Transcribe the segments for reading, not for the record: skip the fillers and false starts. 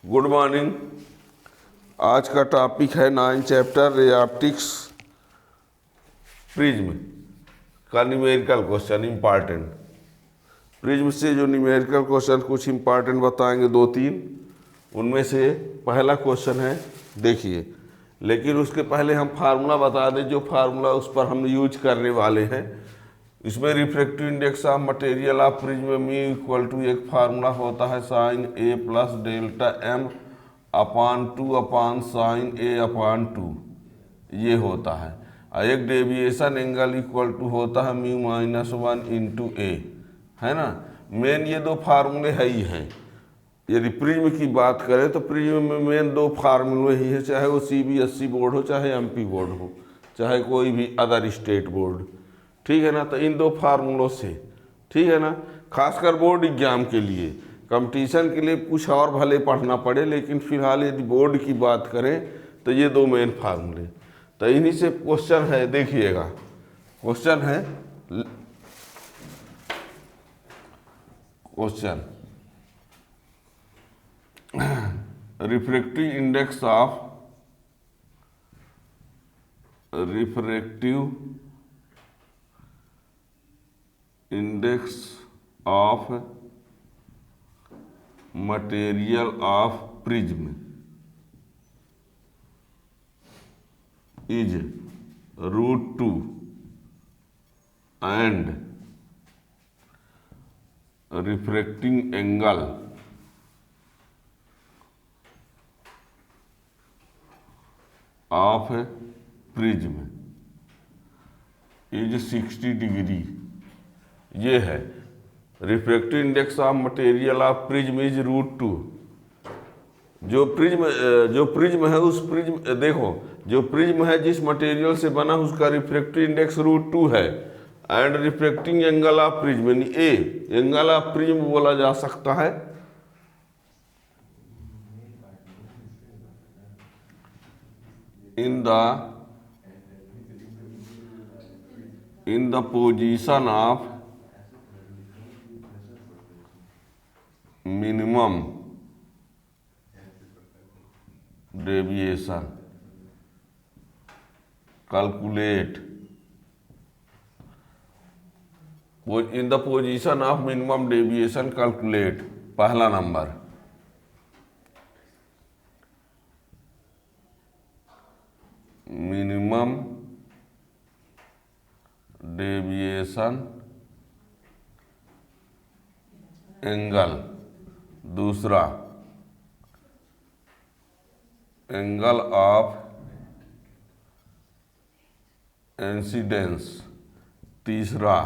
Good morning. आज का topic है 9 चैप्टर रियाप्टिक्स प्रिज्म का न्यूमेरिकल क्वेश्चन इम्पॉर्टेंट। प्रिज्म से जो न्यूमेरिकल क्वेश्चन कुछ इम्पॉर्टेंट बताएंगे, 2-3 उनमें से पहला क्वेश्चन है, देखिए। लेकिन उसके पहले हम फार्मूला बता दें, जो फार्मूला उस पर हम यूज करने वाले हैं। इसमें refractive index of material of prism mu equal to एक फार्मूला होता है sine A plus delta M upon 2 upon sine A upon 2, ये होता है। और एक डेविएशन एंगल इक्वल टू होता है म्यू माइनस 1 इंटू ए, है ना। मेन ये दो फार्मूले है ही हैं। यदि प्रिज्म की बात करें तो प्रिज्म में मेन दो फार्मूले ही है, चाहे वो CBSE बोर्ड हो, चाहे MP बोर्ड हो, चाहे कोई भी अदर स्टेट बोर्ड, ठीक है ना। तो इन दो फार्मूलों से, ठीक है ना, खासकर बोर्ड एग्जाम के लिए, कंपटीशन के लिए कुछ और भले पढ़ना पड़े, लेकिन फिलहाल यदि बोर्ड की बात करें तो ये दो मेन फार्मूले। तो इन्हीं से क्वेश्चन है, देखिएगा। क्वेश्चन है, question refractive index of material of prism is √2 and refracting angle of prism is 60 degree. ये है refractive index of material of prism is √2। जो प्रिज्म है, उस प्रिज्म, देखो, जो प्रिज्म है जिस मटेरियल से बना उसका रिफ्रैक्टिव इंडेक्स √2 है। And refracting angle of prism यानी ए, एंगल ऑफ प्रिज्म बोला जा सकता है in the position of minimum deviation. Calculate in the position of minimum deviation, calculate पहला नंबर। मिनिमम डेविएशन एंगल, दूसरा एंगल ऑफ इंसिडेंस, तीसरा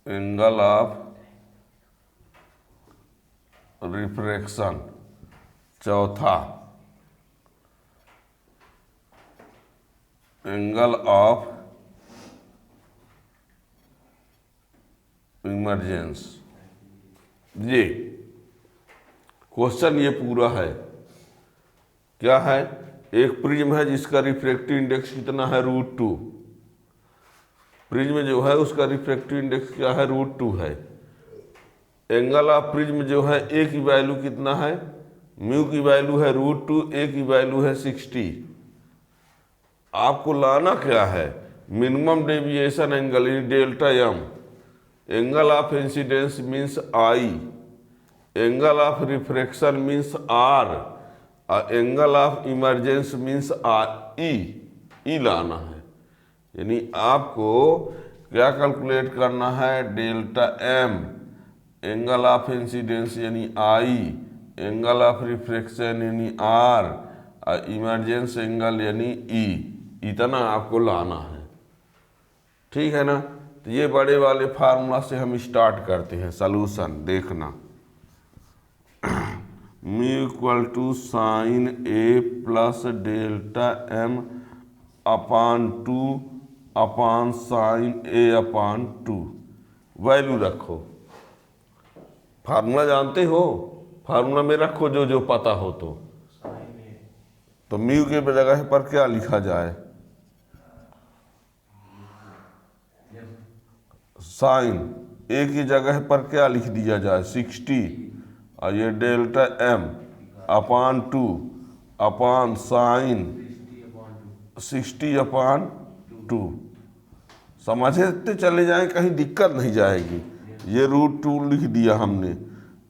angle of refraction, चौथा angle of emergence. ये क्वेश्चन ये पूरा है। क्या है? एक प्रिज्म है जिसका रिफ्रैक्टिव इंडेक्स कितना है? √2। प्रिज्म जो है उसका रिफ्रैक्टिव इंडेक्स क्या है? √2 है। एंगल ऑफ प्रिज्म जो है, ए की वैल्यू कितना है? म्यू की वैल्यू है √2, ए की वैल्यू है 60। आपको लाना क्या है? Minimum deviation angle delta m, angle of incidence means i, angle of refraction means r, और angle of emergence means e लाना है। यानी आपको क्या कैलकुलेट करना है? Delta m, angle of incidence यानी आई, एंगल ऑफ रिफ्रैक्शन यानी आर, और इमरजेंस एंगल यानी ई। इतना आपको लाना है, ठीक है ना। तो ये बड़े वाले फार्मूला से हम स्टार्ट करते हैं सलूशन। देखना, mu equal to sine A plus delta M upon 2 upon sine A upon 2। Value रखो, फार्मूला जानते हो, फार्मूला में रखो जो जो पता हो। तो म्यू के जगह पर क्या लिखा जाए? साइन ए की जगह पर क्या लिख दिया जाए? 60 और ये delta M upon 2 upon sign 60/2। समझते चले जाएं, कहीं दिक्कत नहीं जाएगी। ये √2 लिख दिया हमने,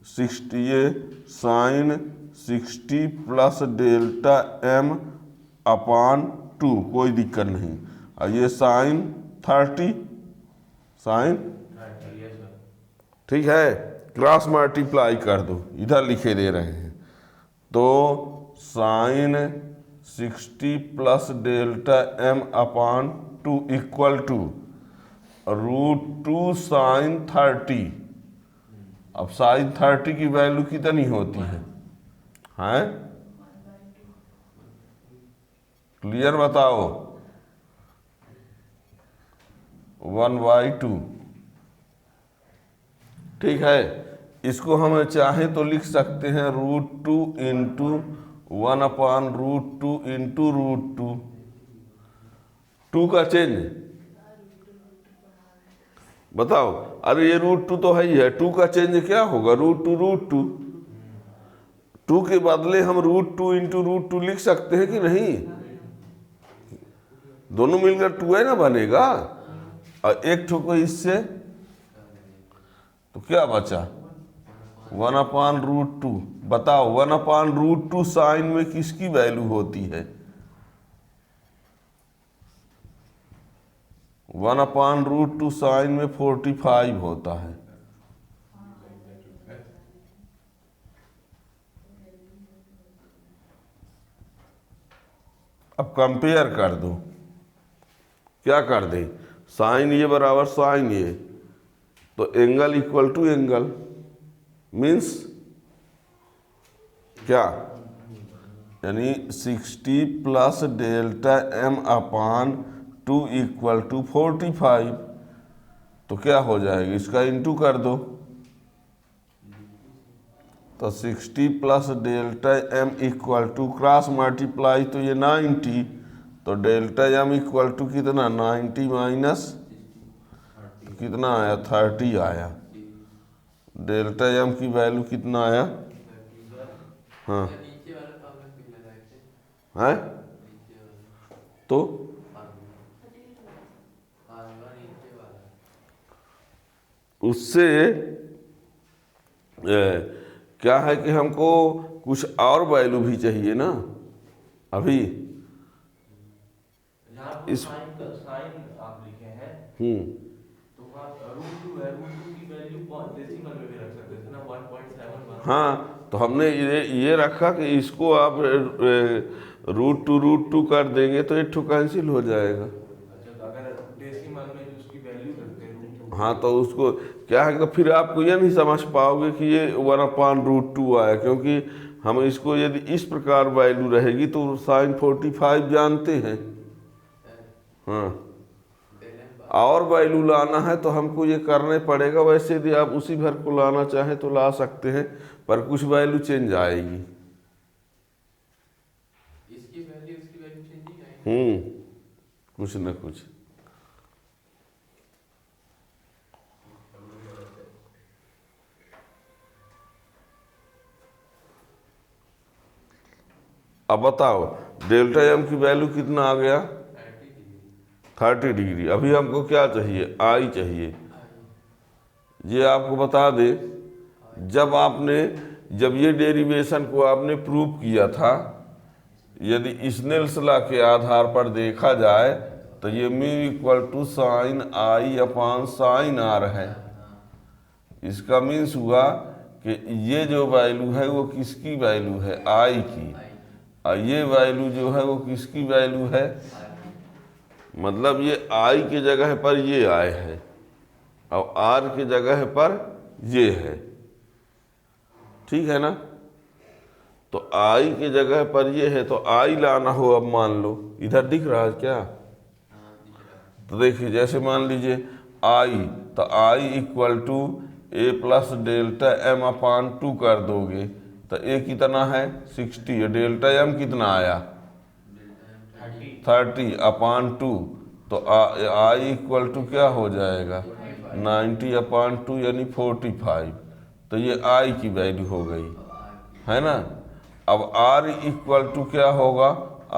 60, ये sign 60 plus delta M upon 2, कोई दिक्कत नहीं। और ये साइन 30 साइन, ठीक है, क्रॉस मल्टीप्लाई कर दो, इधर लिखे दे रहे हैं। तो sine 60 plus delta M upon 2 equal to √2 sine 30। अब साइन 30 की वैल्यू कितनी होती है? हैं, क्लियर बताओ? 1/2। ठीक है, इसको हम चाहें तो लिख सकते हैं √2 इंटू 1/√2 इंटू √2। 2 का चेंज बताओ। अरे ये √2 तो है ही है, 2 का चेंज क्या होगा? √2 2 के बदले हम √2 इंटू √2 लिख सकते हैं कि नहीं? दोनों मिलकर 2 है ना बनेगा, और एक ठो को इससे, तो क्या बचा? 1/√2। बताओ 1/√2 साइन में किसकी वैल्यू होती है? 1/√2 साइन में 45 होता है। अब कंपेयर कर दो, क्या कर दे? साइन ये बराबर साइन ये, तो angle equal to angle, means क्या? यानी 60 plus delta M upon 2 equal to 45। तो क्या हो जाएगा? इसका इंटू कर दो, तो 60 plus delta M equal to cross multiply, तो ये 90, तो डेल्टा एम इक्वल टू कितना? 90 माइनस कितना आया? 30 आया। डेल्टा एम की वैल्यू कितना आया? हाँ है, तो उससे क्या है कि हमको कुछ और वैल्यू भी चाहिए ना। अभी इस साइन आप लिखे हैं, तो वहाँ √2 है, √2 की वैल्यू डेसिमल में भी रख सकते थे ना, 1.7। हाँ, तो हमने ये रखा कि इसको आप √2 कर देंगे तो एक ठो कैंसिल हो जाएगा। अच्छा, तो अगर डेसिमल में जो उसकी वैल्यू रखते हैं √2, हाँ, तो उसको क्या है कि फिर आपको ये नहीं समझ पाओगे कि ये 1/√2 आया, क्योंकि हम इसको यदि इस प्रकार वैल्यू रहेगी तो साइन 45 जानते हैं। हाँ, और वैल्यू लाना है तो हमको ये करने पड़ेगा। वैसे यदि आप उसी भर को लाना चाहें तो ला सकते हैं, पर कुछ वैल्यू चेंज आएगी। इसकी वैल्यू चेंज आएगी, कुछ न कुछ। अब बताओ डेल्टा एम की वैल्यू कितना आ गया? 30 डिग्री। अभी हमको क्या चाहिए? आई चाहिए। ये आपको बता दे, जब ये डेरिवेशन को आपने प्रूव किया था, यदि स्नेल्स लॉ के आधार पर देखा जाए तो ये μ = sine I upon sine R है। इसका मीन्स हुआ कि ये जो वैल्यू है वो किसकी वैल्यू है? आई की। और ये वैल्यू जो है वो किसकी वैल्यू है? मतलब ये आई की जगह पर ये आई है और आर की जगह पर ये है, ठीक है ना? तो आई की जगह पर ये है, तो आई लाना हो। अब मान लो इधर दिख रहा है क्या? तो देखिए, जैसे मान लीजिए आई, तो आई = a plus delta M upon 2 कर दोगे तो ए कितना है? 60। डेल्टा एम कितना आया? 30 अपान 2, तो आई = क्या हो जाएगा? 90/2 यानी 45। तो तो ये आई की वैल्यू हो गई, है ना। अब आर इक्वल टू क्या होगा,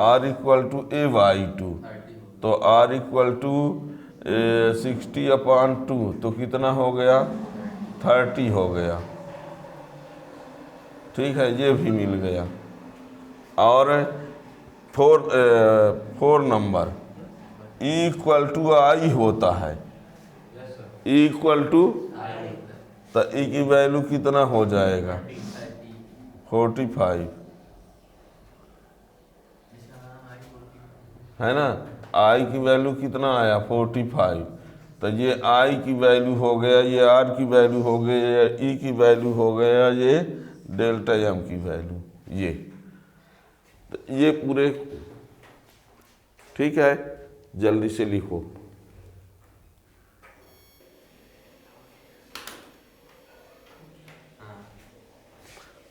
आर इक्वल टू A/2, तो आर इक्वल टू 60/2, तो कितना हो गया, 30 हो गया। ठीक है, ये भी मिल गया। और 4 नंबर इक्वल टू आई होता है, इक्वल टू, तो ई की वैल्यू कितना हो जाएगा, 45, है ना। आई की वैल्यू कितना आया, 45, तो ये आई की वैल्यू हो गया, ये आर की वैल्यू हो गई, ये ई की वैल्यू हो गया, ये डेल्टा एम की वैल्यू, ये तो ये पूरे, ठीक है। जल्दी से लिखो।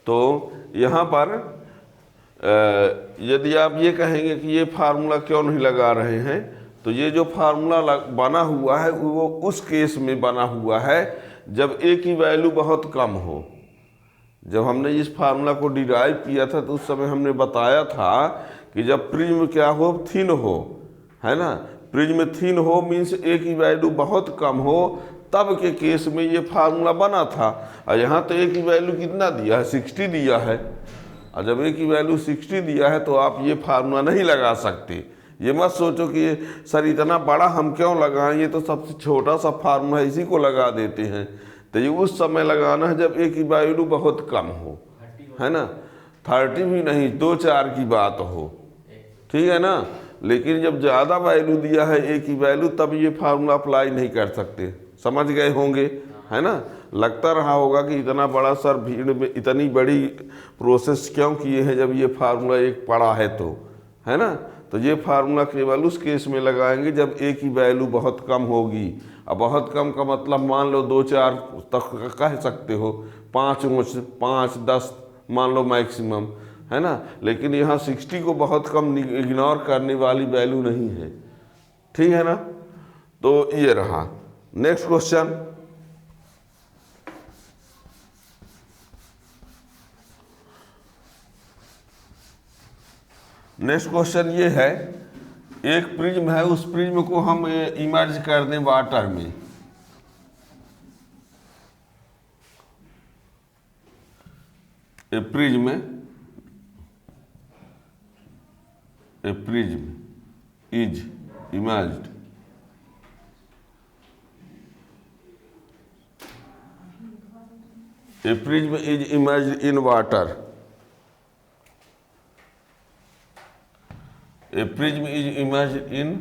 तो यहाँ पर यदि आप ये कहेंगे कि ये फार्मूला क्यों नहीं लगा रहे हैं, तो ये जो फार्मूला बना हुआ है वो उस केस में बना हुआ है जब ए की वैल्यू बहुत कम हो। जब हमने इस फार्मूला को डिराइव किया था तो उस समय हमने बताया था कि जब प्रिज्म क्या हो, थिन हो, है ना। प्रिज्म थिन हो मीन्स ए की वैल्यू बहुत कम हो, तब के केस में ये फार्मूला बना था। और यहाँ तो ए की वैल्यू कितना दिया है, 60 दिया है। और जब ए की वैल्यू 60 दिया है तो आप ये फार्मूला नहीं लगा सकते। ये मत सोचो कि सर इतना बड़ा हम क्यों लगाएं, ये तो सबसे छोटा सा फार्मूला है, इसी को लगा देते हैं। तो ये उस समय लगाना है जब ए की वैल्यू बहुत कम हो, है ना। 30 भी नहीं, 2-4 की बात हो, ठीक है ना। लेकिन जब ज़्यादा वैल्यू दिया है ए की वैल्यू, तब ये फार्मूला अप्लाई नहीं कर सकते। समझ गए होंगे, है ना। लगता रहा होगा कि इतना बड़ा सर भीड़ में इतनी बड़ी प्रोसेस क्यों किए हैं जब ये फार्मूला एक पड़ा है, तो है ना। तो ये फार्मूला केवल उस केस में लगाएंगे जब ए की वैल्यू बहुत कम होगी। अब बहुत कम का मतलब मान लो 2-4 तक कह सकते हो, 5-10 मान लो मैक्सिमम, है ना। लेकिन यहाँ 60 को बहुत कम इग्नोर करने वाली वैल्यू नहीं है, ठीक है ना। तो ये रहा। नेक्स्ट क्वेश्चन, नेक्स्ट क्वेश्चन ये है, एक प्रिज्म है, उस प्रिज्म को हम इमर्ज कर दें वाटर में। A prism is immersed A prism is immersed in water. A prism is immersed in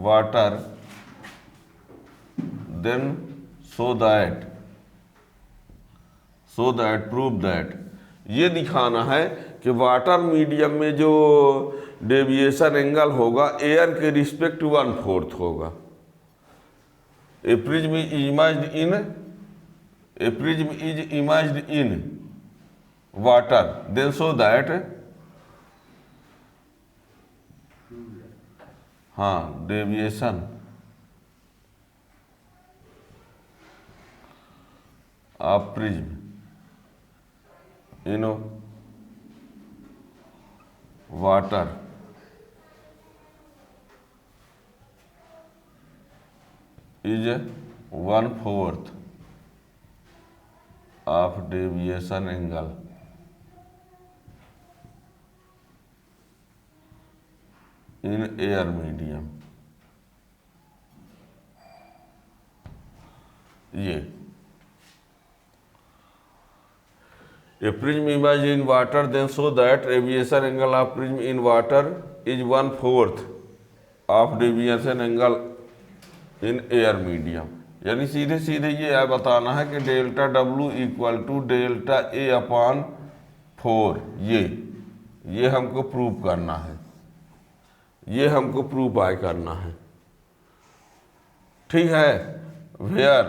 water, then prove that, ये दिखाना है कि वाटर मीडियम में जो डेविएशन एंगल होगा एयर के रिस्पेक्ट 1/4 होगा। A prism is immersed in water, then show that, हाँ, deviation of prism in water is 1/4 of deviation angle in air medium. ये A prism image in water, then show that deviation angle of prism in water is 1/4 of deviation angle in air medium। यानी सीधे सीधे ये बताना है कि delta W equal to delta A/4, ये हमको प्रूव करना है, ये हमको प्रूव आय करना है, ठीक है। Where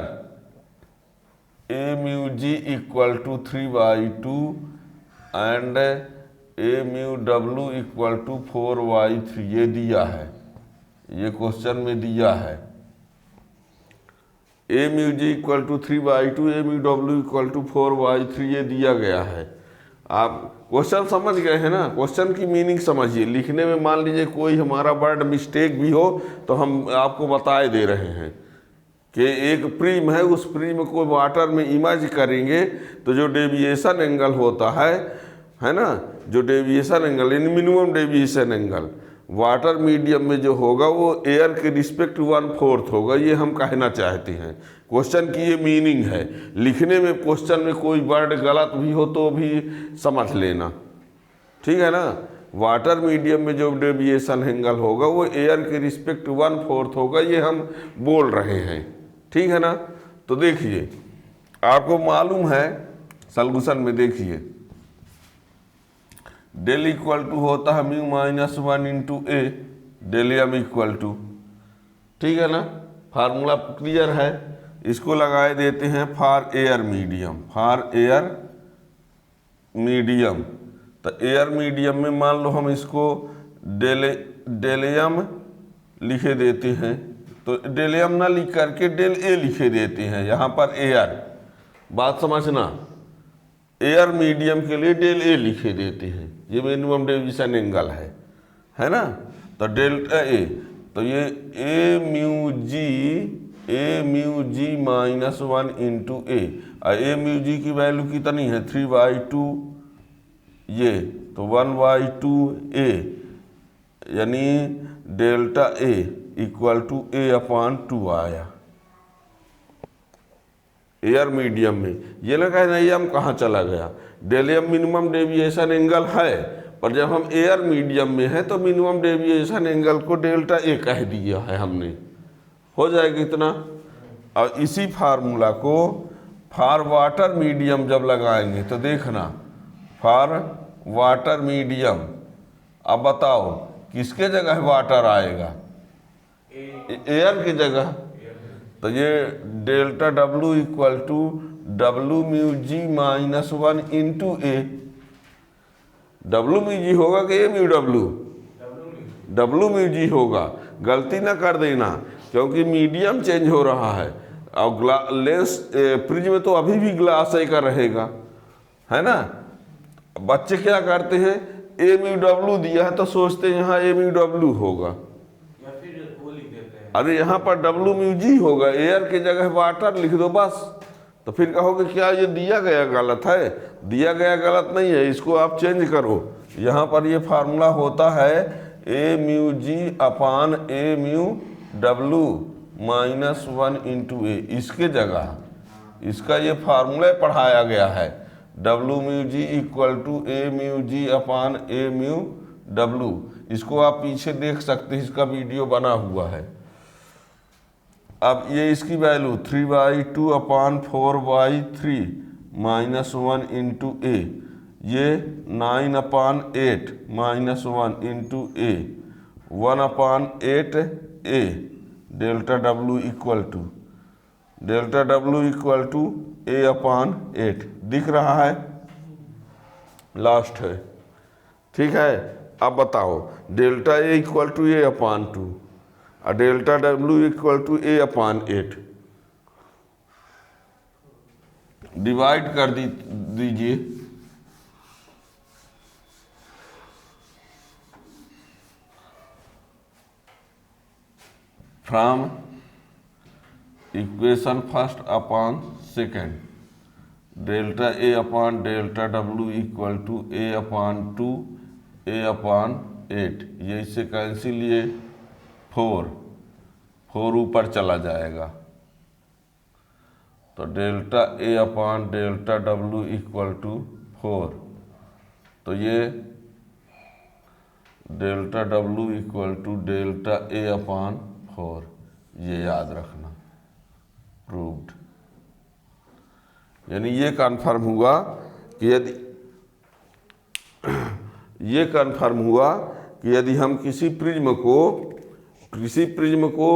A mu G equal to 3/2 and A mu W equal to 4/3, ये दिया है, ये क्वेश्चन में दिया है। A mu G equal to 3/2, A mu W equal to 4/3 ये दिया गया है। आप क्वेश्चन समझ गए हैं ना, क्वेश्चन की मीनिंग समझिए। लिखने में मान लीजिए कोई हमारा वर्ड मिस्टेक भी हो तो हम आपको बताए दे रहे हैं कि एक प्रिज्म है, उस प्रिज्म को वाटर में इमेज करेंगे तो जो डेविएशन एंगल होता है ना, जो डेविएशन एंगल यानी minimum deviation angle water medium में जो होगा वो एयर के रिस्पेक्ट 1/4 होगा। ये हम कहना चाहते हैं, क्वेश्चन की ये मीनिंग है। लिखने में क्वेश्चन में कोई वर्ड गलत भी हो तो भी समझ लेना, ठीक है ना। वाटर मीडियम में जो डेविएशन एंगल होगा वो एयर के रिस्पेक्ट 1/4 होगा, ये हम बोल रहे हैं, ठीक है ना। तो देखिए आपको मालूम है सॉल्यूशन में, देखिए डेल इक्वल टू होता है mu -1 into A del M equal to, ठीक है ना। फार्मूला क्लियर है, इसको लगाए देते हैं for air medium, for air medium. तो एयर मीडियम में मान लो हम इसको डेल एम लिखे देते हैं, तो डेल एम ना लिख करके डेल ए लिखे देते हैं यहाँ पर एयर। बात समझना, एयर मीडियम के लिए डेल ए लिखे देते हैं, ये मिनिमम डेविएशन एंगल है ना। तो डेल्टा ए, तो ये ए म्यू जी -1 इंटू ए, और ए म्यू जी की वैल्यू कितनी है 3/2 ये, तो 1/2 ए, यानी delta A equal to A/2 आया एयर मीडियम में। ये ना कहना ये हम कहाँ चला गया, del M minimum deviation angle है, पर जब हम एयर मीडियम में है तो मिनिमम डेविएशन एंगल को डेल्टा ए कह दिया है हमने, हो जाएगा इतना। और इसी फार्मूला को फॉर वाटर मीडियम जब लगाएंगे तो देखना, फॉर वाटर मीडियम, अब बताओ किसके जगह वाटर आएगा, एयर की जगह। तो ये delta W equal to W mu G -1 into A, W mu G होगा कि A mu W, W mu G होगा। गलती ना कर देना क्योंकि मीडियम चेंज हो रहा है, और लेंस प्रिज्म में तो अभी भी ग्लास का रहेगा, है ना। बच्चे क्या करते हैं, ए म्यू डब्लू दिया है तो सोचते हैं यहाँ ए म्यू डब्लू होगा, अरे यहाँ पर डब्लू म्यू जी होगा, एयर की जगह वाटर लिख दो बस। तो फिर कहोगे क्या ये दिया गया गलत है, दिया गया गलत नहीं है, इसको आप चेंज करो। यहाँ पर ये फार्मूला होता है A mu G upon A mu W -1 into A, इसके जगह इसका ये फार्मूला पढ़ाया गया है, W mu G equal to A mu G upon A mu W. इसको आप पीछे देख सकते हैं, इसका वीडियो बना हुआ है। अब ये इसकी वैल्यू 3/2/4/3 -1 इंटू ए, ये 9/8 -1 into A, 1/8 A, delta W equal to A/8 दिख रहा है, लास्ट है, ठीक है। अब बताओ delta A equal to A/2 और delta W equal to A/8, divide कर दीजिए। From equation first upon second, delta A upon delta W equal to A/2 A/8, ये इससे कैंसिल, ये 4 ऊपर चला जाएगा। तो delta A upon delta W equal to 4, तो ये delta W equal to delta A upon 4, ये याद रखना, प्रूव्ड। यानी ये कन्फर्म हुआ कि यदि हम किसी प्रिज्म को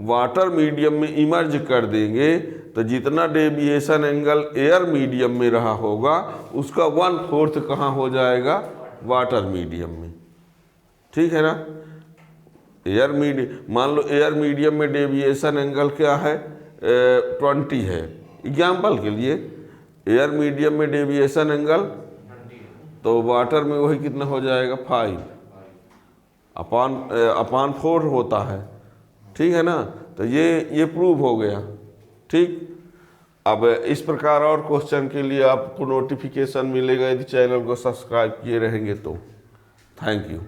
वाटर मीडियम में इमर्ज कर देंगे तो जितना डेविएशन एंगल एयर मीडियम में रहा होगा उसका 1/4 कहाँ हो जाएगा, वाटर मीडियम में, ठीक है ना। मान लो एयर मीडियम में डेविएशन एंगल क्या है, 20 है। एग्जाम्पल के लिए एयर मीडियम में डेविएशन एंगल, 20 है। तो वाटर में वही कितना हो जाएगा 5 अपान 4 होता है, ठीक है ना। तो ये प्रूव हो गया, ठीक। अब इस प्रकार और क्वेश्चन के लिए आपको नोटिफिकेशन मिलेगा यदि चैनल को सब्सक्राइब किए रहेंगे तो। Thank you.